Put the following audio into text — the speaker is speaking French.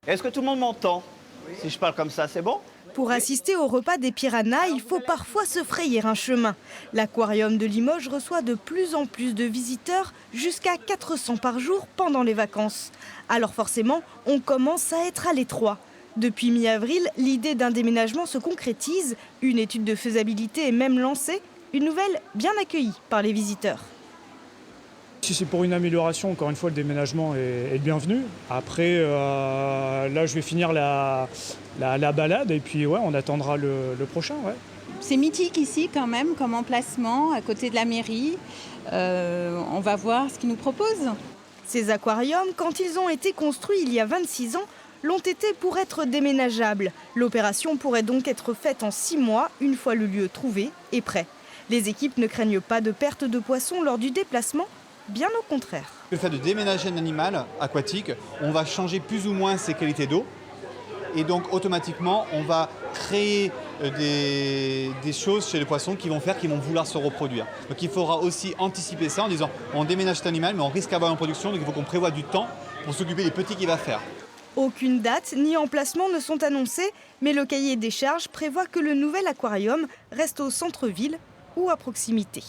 Est-ce que tout le monde m'entend? Si je parle comme ça, c'est bon? Pour assister au repas des piranhas, il faut parfois se frayer un chemin. L'aquarium de Limoges reçoit de plus en plus de visiteurs, jusqu'à 400 par jour pendant les vacances. Alors forcément, on commence à être à l'étroit. Depuis mi-avril, l'idée d'un déménagement se concrétise. Une étude de faisabilité est même lancée. Une nouvelle bien accueillie par les visiteurs. Si c'est pour une amélioration, encore une fois, le déménagement est le bienvenu. Après, là, je vais finir la balade et puis ouais, on attendra le prochain. Ouais. C'est mythique ici quand même, comme emplacement, à côté de la mairie. On va voir ce qu'ils nous proposent. Ces aquariums, quand ils ont été construits il y a 26 ans, l'ont été pour être déménageables. L'opération pourrait donc être faite en 6 mois, une fois le lieu trouvé et prêt. Les équipes ne craignent pas de perte de poissons lors du déplacement, bien au contraire. Le fait de déménager un animal aquatique, on va changer plus ou moins ses qualités d'eau. Et donc automatiquement, on va créer des choses chez les poissons qui vont vouloir se reproduire. Donc il faudra aussi anticiper ça en disant on déménage cet animal mais on risque d'avoir en production, donc il faut qu'on prévoie du temps pour s'occuper des petits qu'il va faire. Aucune date ni emplacement ne sont annoncés, mais le cahier des charges prévoit que le nouvel aquarium reste au centre-ville ou à proximité.